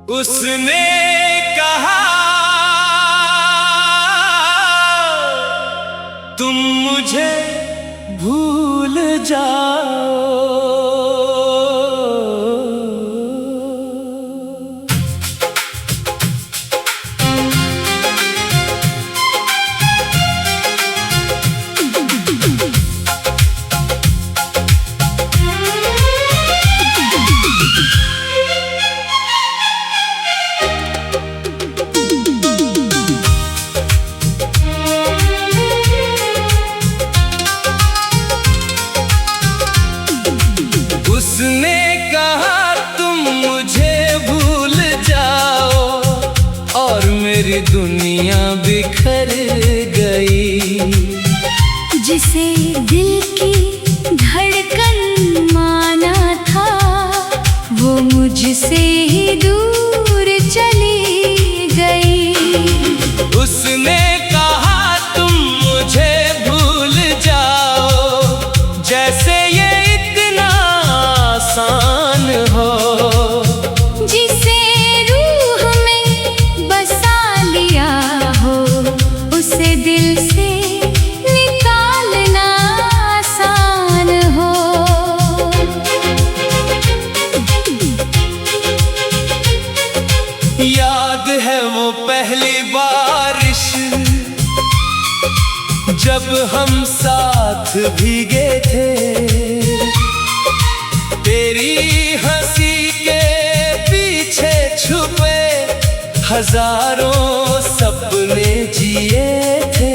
उसने कहा तुम मुझे भूल जाओ। उसने कहा तुम मुझे भूल जाओ और मेरी दुनिया बिखर गई। जिसे दिल की धड़कन माना था वो मुझसे ही दूर चली गई। उसने कहा तुम मुझे भूल जाओ जैसे ये इतना आसान हो। जिसे रूह में बसा लिया हो उसे दिल से निकालना आसान हो। याद है वो पहली बारिश जब हम साथ भीगे थे। तेरी हंसी के पीछे छुपे हजारों सपने जिए थे।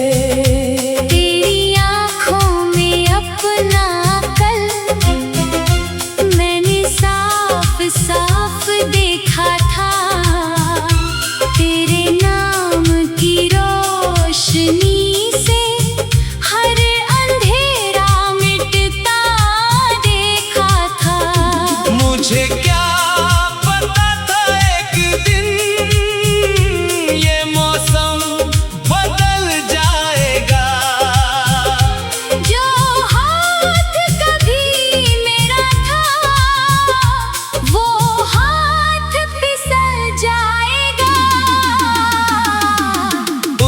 तेरी आँखों में अपना कल मैंने साफ साफ देखा था। तेरे नाम की रोशनी से हर अंधेरा मिटता देखा था। मुझे क्या पता था एक दिन ये मौसम बदल जाएगा। जो हाथ कभी मेरा था वो हाथ फिसल जाएगा।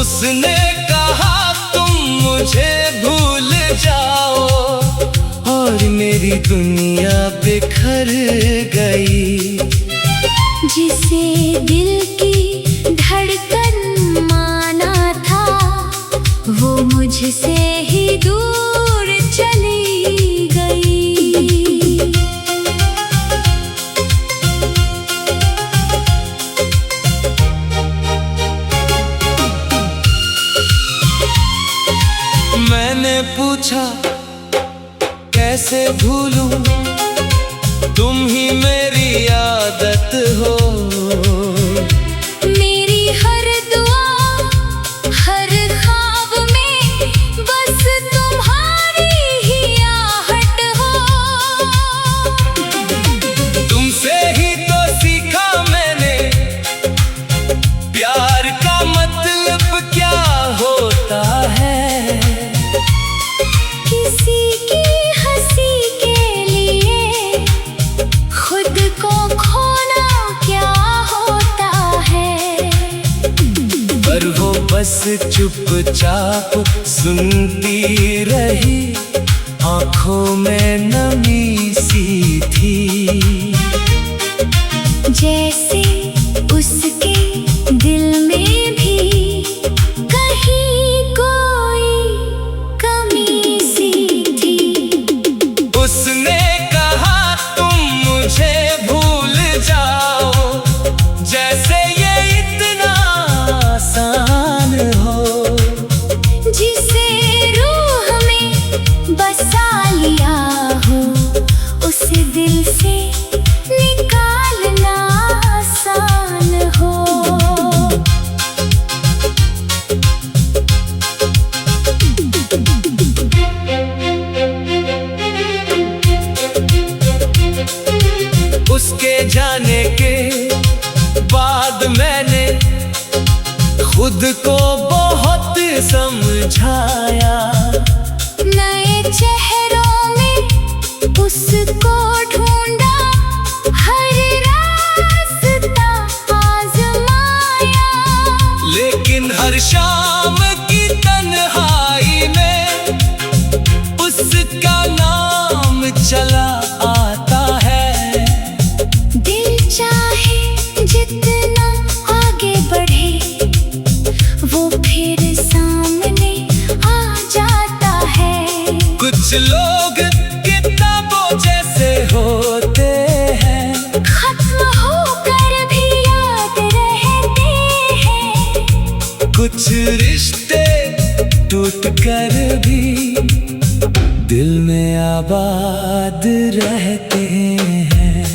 उसने कहा तुम मुझे भूल जाओ और मेरी दुनिया बिखर गई। जिसे दिल की धड़कन माना था वो मुझसे ही दूर चली गई। मैंने पूछा कैसे भूलूं तुम ही मेरी आदत हो। मेरी हर दुआ हर ख्वाब में बस तुम्हारी ही आहट हो। तुमसे ही तो सीखा मैंने प्यार का मतलब क्या होता है। किसी की हंसी के लिए खुद को खोना क्या होता है। पर वो बस चुपचाप सुनती रही आंखों में नमी सी थी। जैसे उसके दिल में भी कहीं कोई कमी सी थी। उसने कहा तुम मुझे भूल जाओ जैसे ये इतना आसान हो। जिसे रूह में बसा लिया हो उसे दिल से निकालना आसान हो। उसके जाने के बाद मैंने खुद को बहुत समझाया। नए चेहरों में उसको ढूंढा हर रास्ता छुप कर भी दिल में आबाद रहते हैं।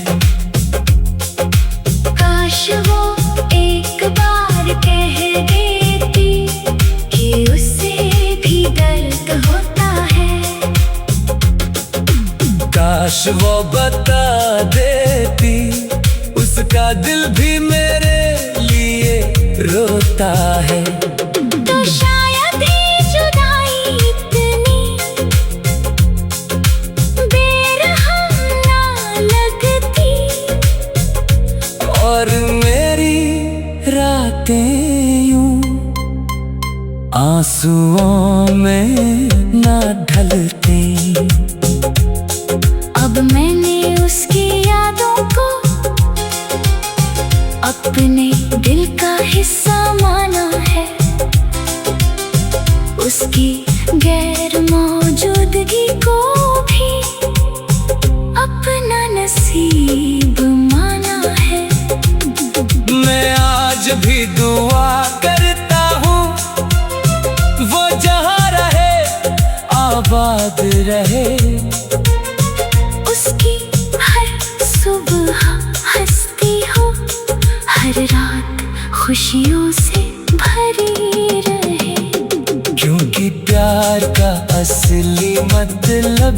काश वो एक बार कह देती कि उसे भी दर्द होता है। काश वो बता देती उसका दिल भी मेरे लिए रोता है। तो शायद ये जुदाई इतनी बेरहम ना लगती और मेरी रातें यूं आंसुओं में ना ढलती। अब मैंने उसकी यादों को अपने दिल का हिस्सा माना है। उसकी गैर मौजूदगी को भी अपना नसीब माना है। मैं आज भी दुआ करता हूँ वो जहाँ रहे आबाद रहे। उसकी हर सुबह हंसती हो, हर रात खुशियों से भरी रहे। क्योंकि प्यार का असली मतलब